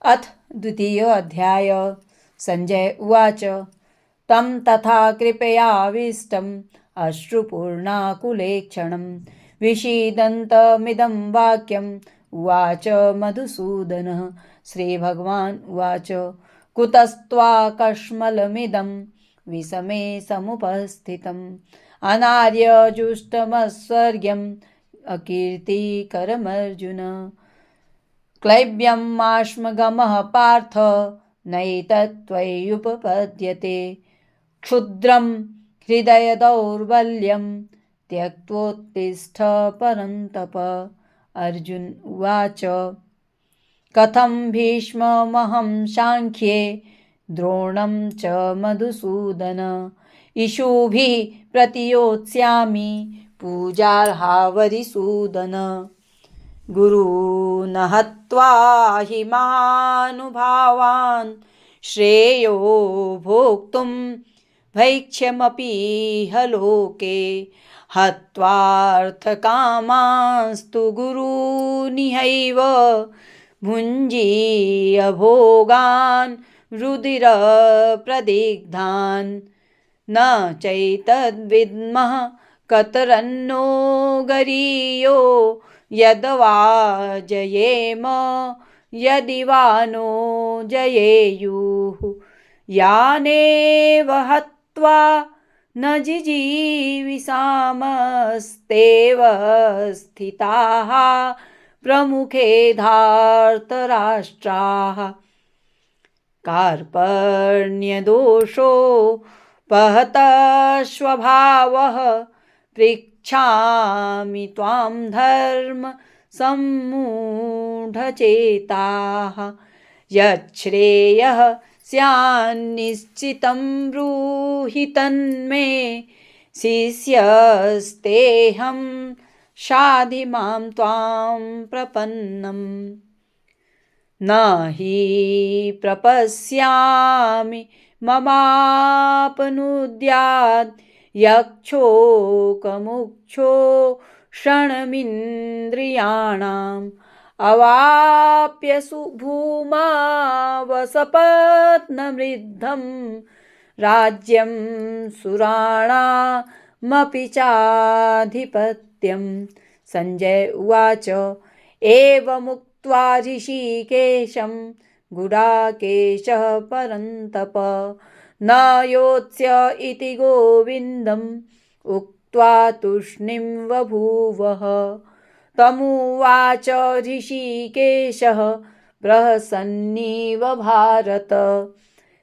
अथ द्वितीयोऽध्याय। संजय उवाच। तं तथा कृपयाविष्टम् अश्रुपूर्णाकुलेक्षणं विषीदन्तमिदं वाक्यम् उवाच मधुसूदनः। श्रीभगवान् उवाच। कुतस्त्वाकश्मलमिदं विषमे समुपस्थितम् अनार्यजुष्टमस्वर्ग्यम् अकीर्तिकरमर्जुन। क्लैब्यमाश्मगमः पार्थ नैतत्त्वय्युपपद्यते। क्षुद्रं हृदयदौर्बल्यं त्यक्त्वोत्तिष्ठ परन्तप। अर्जुन उवाच। कथं भीष्ममहं सांख्ये द्रोणं च मधुसूदन इषुभिः प्रतियोत्स्यामि पूजार्हावरिसूदन। गुरून् हत्वा हि महानुभावान् श्रेयो भोक्तुं भैक्ष्यमपीह लोके हत्वार्थकामांस्तु गुरूनिहैव भुञ्जीय भोगान् रुधिरप्रदिग्धान् न चैतद्विद्मः कतरन्नो गरीयो यद्वा जयेम यदि वा नो जयेयुः यानेव हत्वा न जिजीविषामस्तेव स्थिताः प्रमुखे धार्तराष्ट्राः। कार्पण्यदोषोपहतः स्वभावः पृच्छामि त्वां धर्म सम्मूढचेताः। यच्छ्रेयः स्यान्निश्चितं ब्रूहि तन्मे शिष्यस्तेऽहं शाधि मां त्वां प्रपन्नम्। न हि प्रपश्यामि ममापनुद्यात् यक्षोकमुक्षो क्षणमिन्द्रियाणाम् अवाप्यसु भूमावसपत्नमृद्धं राज्यं सुराणामपि चाधिपत्यम्। संजय उवाच। एवमुक्त्वा ऋषिकेशं गुडाकेशः परन्तप न योत्स्य इति गोविन्दम् उक्त्वा तूष्णीं बभूवः। तमुवाच ऋषिकेशः प्रहसन्निव भारत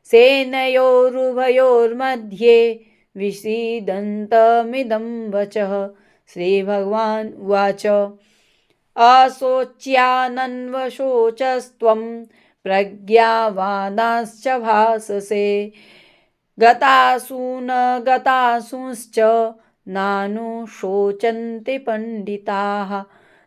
सेनयोरुभयोर्मध्ये विषीदन्तमिदं वचः। श्रीभगवान् उवाच। अशोच्यानन्वशोचस्त्वं प्रज्ञावादांश्च भाससे गतासून गतासूंश्च नानुशोचन्ति पंडिताः।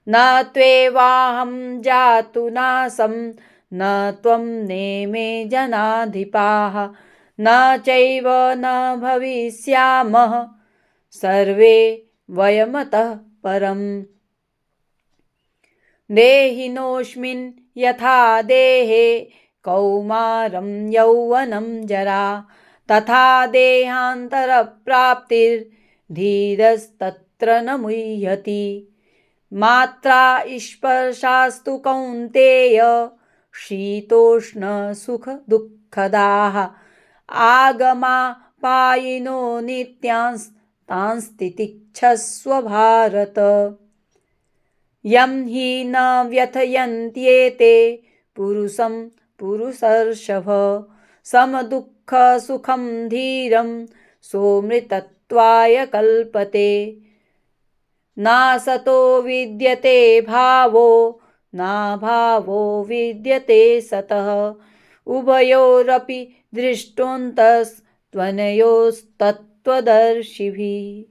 न त्वेवाहं जातु नासं न त्वं नेमे जनाधिपाः न चैव न भविष्यामः सर्वे वयमतः परम्। देहिनोऽस्मिन् यथा देहे कौमारं यौवनं जरा तथा देहान्तरप्राप्तिर्धीरस्तत्र न मुह्यति। मात्रा स्पर्शास्तु कौन्तेय शीतोष्णसुखदुःखदाः आगमापायिनो नित्यांस्तांस्तितिक्षस्व भारत। यं हि न व्यथयन्त्येते पुरुषं पुरुषर्षभ समदुःखसुखं धीरं सोऽमृतत्वाय कल्पते। नासतो विद्यते भावो नाभावो विद्यते सतः उभयोरपि दृष्टोऽन्तस्त्वनयोस्तत्त्वदर्शिभिः।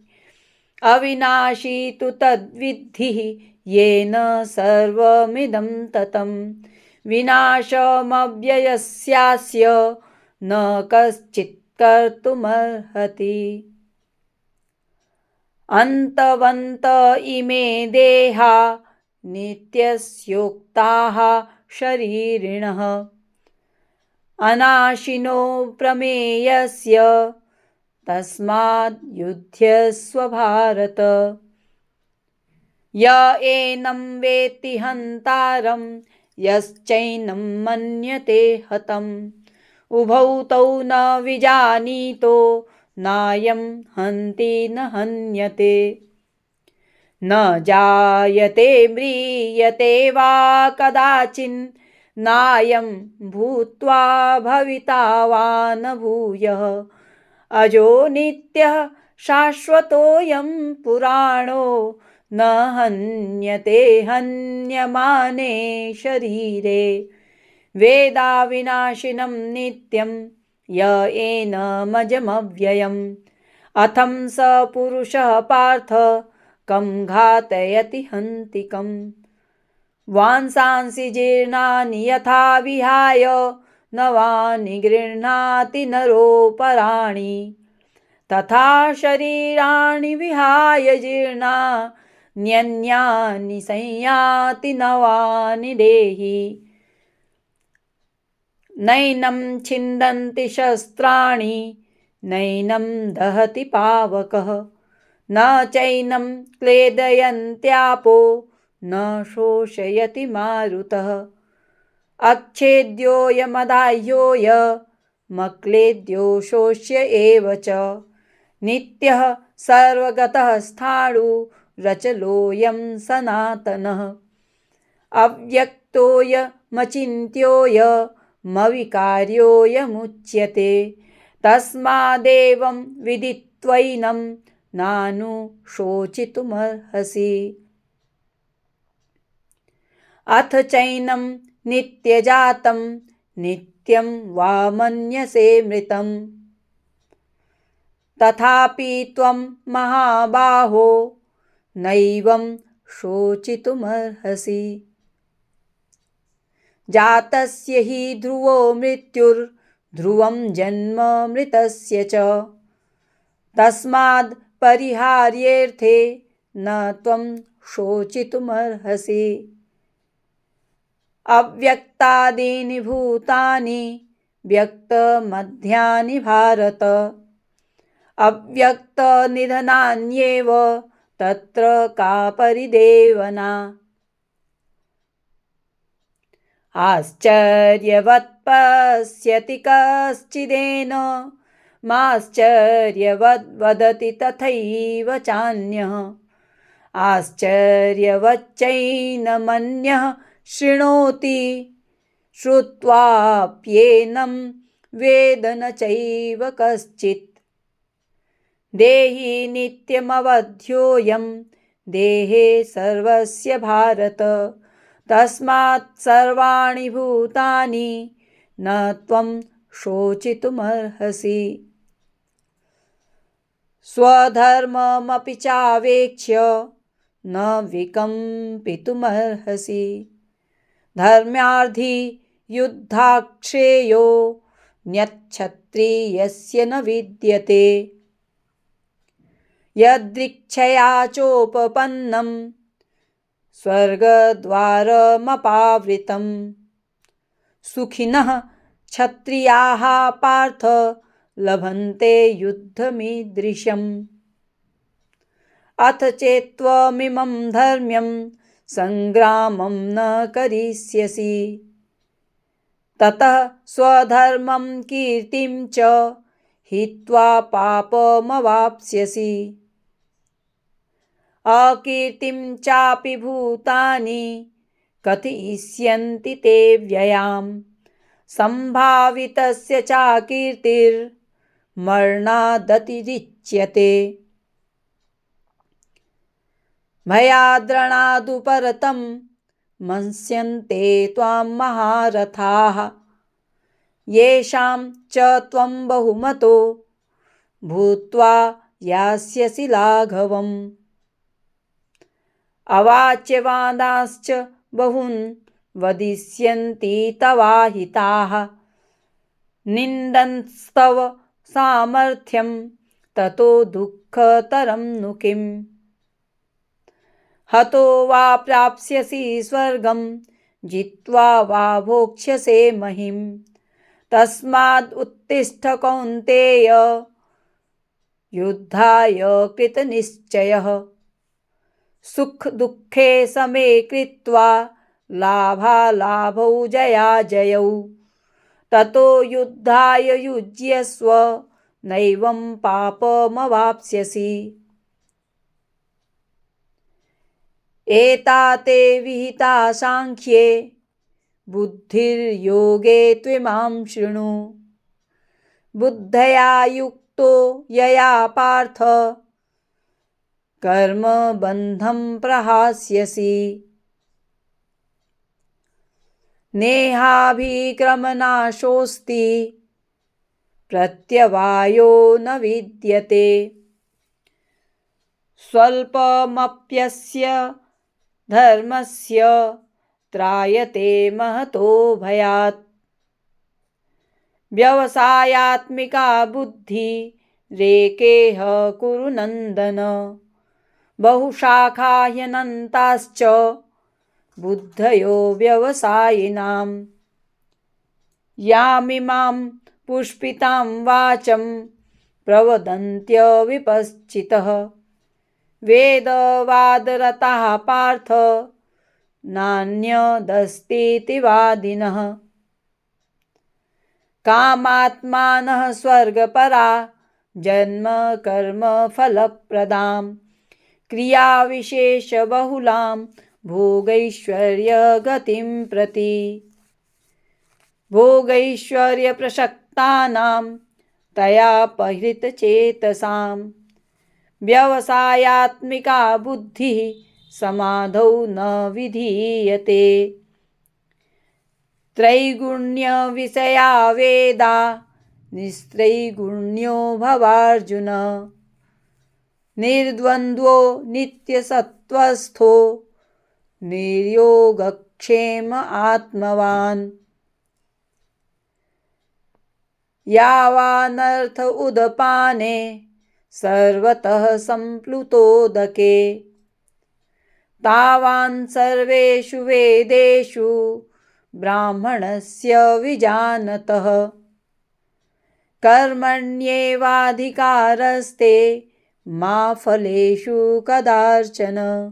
अविनाशी तु तद्विद्धिः येन सर्वमिदं ततं विनाशमव्ययस्यास्य न कश्चित् कर्तुमर्हति। अन्तवन्त इमे देहा नित्यस्योक्ताः शरीरिणः अनाशिनो प्रमेयस्य तस्माद् युध्यस्व भारत य एनं वेत्ति हन्तारं यश्चैनं मन्यते हतम् उभौ तौ न विजानीतो नायं हन्ति न हन्यते न जायते म्रियते वा कदाचिन् नायं भूत्वा भविता वा न भूयः अजो नित्यः शाश्वतोऽयं पुराणो न हन्यते हन्यमाने शरीरे वेदाविनाशिनं नित्यं य एनमजमव्ययम् अथं स पुरुषः पार्थ कं घातयति हन्तिकम् वांसांसि जीर्णानि यथा विहाय नवानि गृह्णाति नरोपराणि तथा शरीराणि विहाय जीर्णान्यन्यानि संयाति नवानि देहि नैनं छिन्दन्ति शस्त्राणि नैनं दहति पावकः न चैनं क्लेदयन्त्यापो न शोषयति मारुतः अच्छेद्योऽयमदाह्योऽयमक्लेद्यो शोष्य एव च नित्यः सर्वगतः स्थाणुरचलोऽयं सनातनः अव्यक्तोऽयमचिन्त्योऽयमविकार्योऽयमुच्यते तस्मादेवं विदित्वैनं नानुशोचितुमर्हसि अथ चैनं नित्यजातं नित्यं वा मन्यसे मृतं तथापि त्वं महाबाहो नैवं शोचितुमर्हसि जातस्य हि ध्रुवो मृत्युर्ध्रुवं जन्म मृतस्य च तस्माद् परिहार्येऽर्थे न त्वं शोचितुमर्हसि अव्यक्तादीनि भूतानि व्यक्तमध्यानि भारत अव्यक्तनिधनान्येव तत्र का परिदेवना आश्चर्यवत् पश्यति कश्चिदेन माश्चर्यवद् वदति तथैव चान्यः आश्चर्यवच्चैनमन्यः शृणोति श्रुत्वाप्येनं वेद न चैव कश्चित् देहि नित्यमवध्योऽयं देहे सर्वस्य भारत तस्मात् सर्वाणि भूतानि न त्वं शोचितुमर्हसि स्वधर्ममपि चावेक्ष्य न विकम्पितुमर्हसि धर्म्यार्थी युद्धाक्षेयो न्यच्छत्रियस्य न विद्यते यदृच्छया चोपपन्नं स्वर्गद्वारमपावृतं सुखिनः क्षत्रियाः पार्थ लभन्ते युद्धमीदृशम् अथ चेत्त्वमिमं धर्म्यं संग्रामं न करिष्यसि ततः स्वधर्मं कीर्तिं च हित्वा पापमवाप्स्यसि अकीर्तिं चापि भूतानि कथयिष्यन्ति ते व्ययाम् सम्भावितस्य चाकीर्तिर्मरणादतिरिच्यते भयाद्रणादुपरतं मंस्यन्ते त्वां महारथाः येषां च त्वं बहुमतो भूत्वा यास्यसि लाघवम् अवाच्यवादाश्च बहून् वदिष्यन्ति तवाहिताः निन्दन्तस्तव सामर्थ्यं ततो दुःखतरं नु किम् हतो वा प्राप्स्यसि स्वर्गं जित्वा वा भोक्ष्यसे महिम्। तस्माद् उत्तिष्ठ कौन्तेय, युद्धाय कृतनिश्चयः। सुखदुःखे समे कृत्वा लाभालाभौ जयाजयौ। ततो युद्धाय युज्यस्व, नैवं पापमवाप्स्यसि। एता ते विहिता सांख्ये, बुद्धिर्योगे त्विमां शृणु। बुद्धया युक्तो यया पार्थ, कर्मबन्धं प्रहास्यसि। नेहाभिक्रमनाशोऽस्ति, प्रत्यवायो न विद्यते। स्वल्पमप्यस्य धर्मस्य, त्रायते महतो भयात्। व्यवसायात्मिका बुद्धिरेकेह कुरु नन्दन। बहुशाखा ह्यनन्ताश्च, बुद्धयो व्यवसायिनाम्। यामिमां पुष्पितां वाचं, प्रवदन्त्यविपश्चितः। वेदवादरताः पार्थ, नान्यदस्तीति वादिनः। कामात्मानः स्वर्गपरा, जन्मकर्मफलप्रदां। क्रियाविशेषबहुलां, भोगैश्वर्यगतिं प्रति। भोगैश्वर्यप्रसक्तानां, तयापहृतचेतसां। व्यवसायात्मिका बुद्धिः, समाधौ न विधीयते। त्रैगुण्यविषया वेदा, निस्त्रैगुण्यो भवार्जुन। निर्द्वन्द्वो नित्यसत्त्वस्थो, निर्योगक्षेम आत्मवान्। यावानर्थ उदपाने, सर्वतः सम्प्लुतोदके। तावान् सर्वेषु वेदेषु, ब्राह्मणस्य विजानतः। कर्मण्येवाधिकारस्ते, मा फलेषु कदाचन।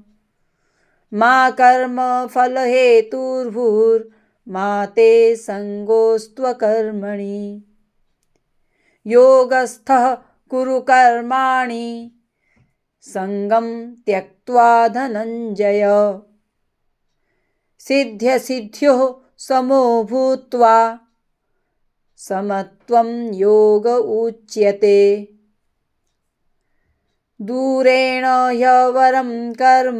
मा कर्मफलहेतुर्भुर्मा ते सङ्गोऽस्त्वकर्मणि। योगस्थः कुरु कर्माणि, सङ्गं त्यक्त्वा धनञ्जय। सिद्ध्यसिद्ध्योः समो भूत्वा, समत्वं योग उच्यते। दूरेण ह्यवरं कर्म,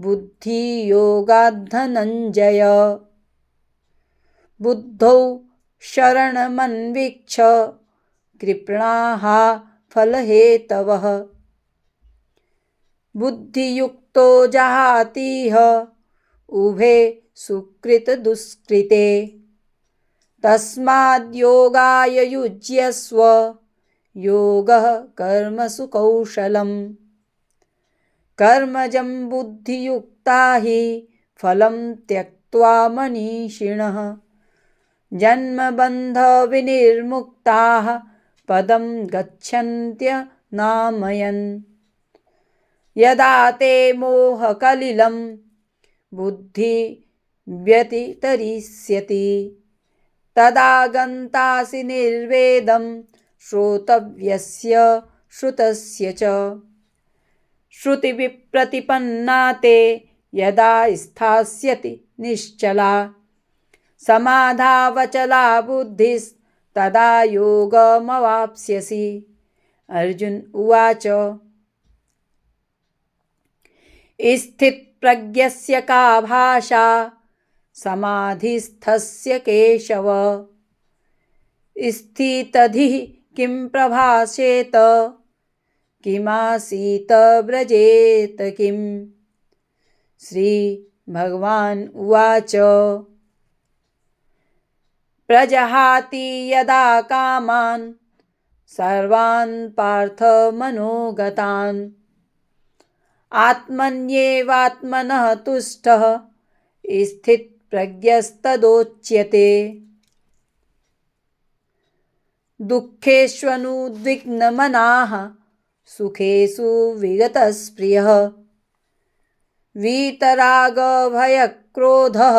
बुद्धियोगाद्धनञ्जय। बुद्धौ शरणमन्वीक्ष, कृपणाः फलहेतवः। बुद्धियुक्तो जहातीह, उभे सुकृतदुष्कृते। तस्माद्योगाय युज्यस्व, योगः कर्मसु कौशलम्। कर्मजं बुद्धियुक्ता हि, फलं त्यक्त्वा मनीषिणः। जन्मबन्धविनिर्मुक्ताः, पदं गच्छन्त्यनामयन्। यदा ते मोहकलिलं, बुद्धिव्यतितरिष्यति। तदा गन्तासि निर्वेदं, श्रोतव्यस्य श्रुतस्य च। श्रुतिविप्रतिपन्ना ते, यदा स्थास्यति निश्चला। समाधावचला बुद्धिस्तदा योगमवाप्स्यसि। अर्जुन उवाच। स्थितप्रज्ञस्य का भाषा, समाधिस्थस्य केशव। स्थितधिः किं प्रभाषेत, किमासीत व्रजेत किम्। श्रीभगवान् उवाच। प्रजहाति यदा कामान्, सर्वान् पार्थ मनोगतान्। आत्मन्येवात्मनः तुष्टः, स्थितप्रज्ञस्तदोच्यते। दुःखेष्वनुद्विग्नमनाः सुखेषु विगतस्पृहः वीतरागभयक्रोधः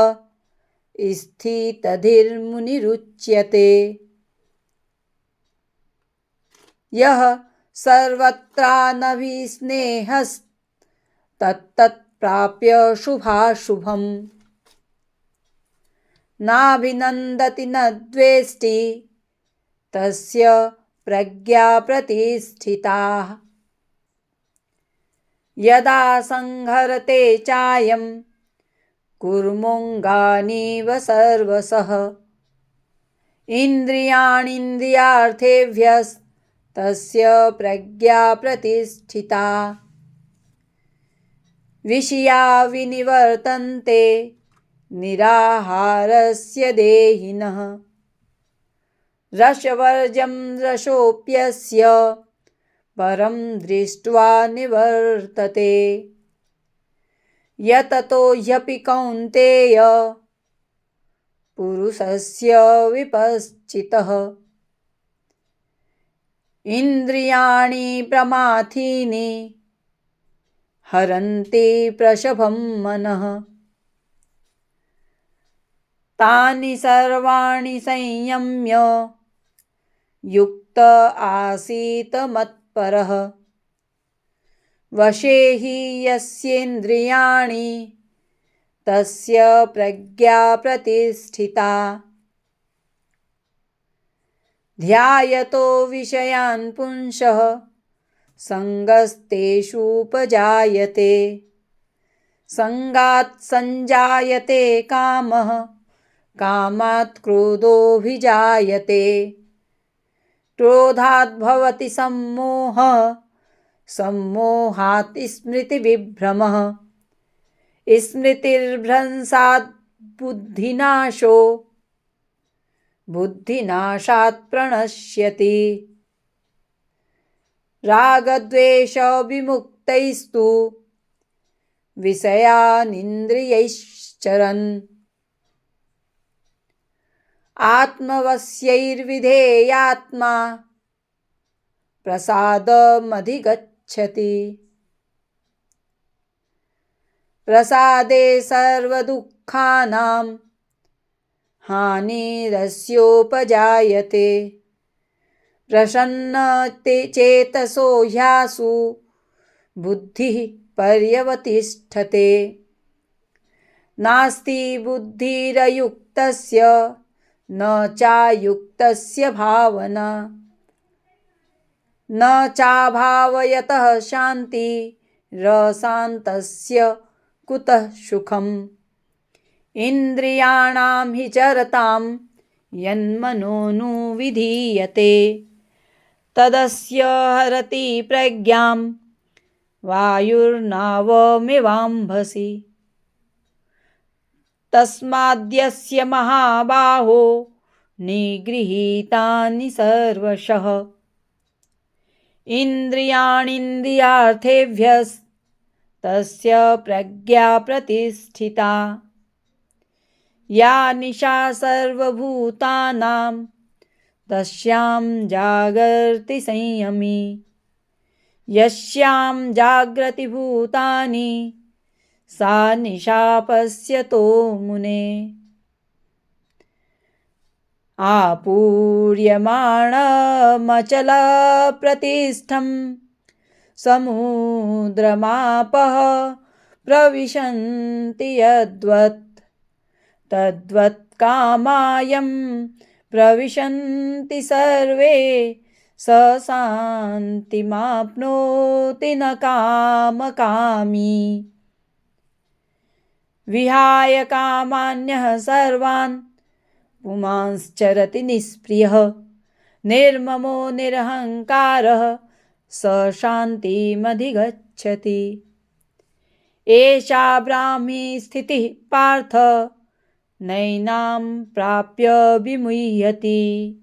स्थितधीर्मुनिरुच्यते। यः सर्वत्रानभिस्नेहस्तत्तत्प्राप्य शुभाशुभम् नाभिनन्दति न द्वेष्टि तस्य प्रज्ञा प्रतिष्ठिता। यदा संहरते चायं कुर्मोऽङ्गानीव सर्वशः इन्द्रियाणीन्द्रियार्थेभ्यस्तस्य प्रज्ञा प्रतिष्ठिता। विषया विनिवर्तन्ते निराहारस्य देहिनः रसवर्जं रसोऽप्यस्य परं दृष्ट्वा निवर्तते। यततो ह्यपि कौन्तेय पुरुषस्य विपश्चितः इन्द्रियाणि प्रमाथीनि हरन्ति प्रसभं मनः। तानि सर्वाणि संयम्य युक्त आसीत् मत्परः वशे हि यस्येन्द्रियाणि तस्य प्रज्ञा प्रतिष्ठिता। ध्यायतो विषयान् पुंसः सङ्गस्तेषूपजायते सङ्गात् सञ्जायते कामः कामात् क्रोधोऽभिजायते क्रोधात् भवति सम्मोहः सम्मोहात् स्मृतिविभ्रमः स्मृतिर्भ्रंशात् बुद्धिनाशो बुद्धिनाशात् प्रणश्यति। रागद्वेषविमुक्तैस्तु विषयानिन्द्रियैश्चरन् आत्मवश्यैर्विधेयात्मा प्रसादमधिगच्छति। प्रसादे सर्वदुःखानां हानिरस्योपजायते प्रसन्नचेतसो ह्यासु बुद्धिः पर्यवतिष्ठते। नास्ति बुद्धिरयुक्तस्य न चायुक्तस्य भावना न चाभावयतः शान्तिरशान्तस्य कुतः सुखम्। इन्द्रियाणां हि चरतां यन्मनोनुविधीयते तदस्य हरति प्रज्ञां वायुर्नावमिवाम्भसि। तस्माद्यस्य महाबाहो निगृहीतानि सर्वशः इन्द्रियाणीन्द्रियार्थेभ्यस्तस्य प्रज्ञा प्रतिष्ठिता। या निशा सर्वभूतानां तस्यां जागर्ति संयमी यस्यां जाग्रति भूतानि सा निशा पश्यतो मुने। आपूर्यमाणमचलप्रतिष्ठं समुद्रमापः प्रविशन्ति यद्वत् तद्वत् कामायं प्रविशन्ति सर्वे स शान्तिमाप्नोति न कामकामी। विहाय कामान्यः सर्वान् पुमांश्चरति निःस्पृहः निर्ममो निरहङ्कारः स शान्तिमधिगच्छति। एषा ब्राह्मी स्थितिः पार्थ नैनां प्राप्य विमुह्यति।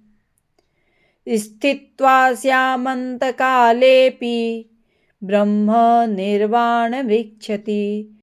स्थित्वा स्यामन्तकालेऽपि ब्रह्म निर्वाणमृच्छति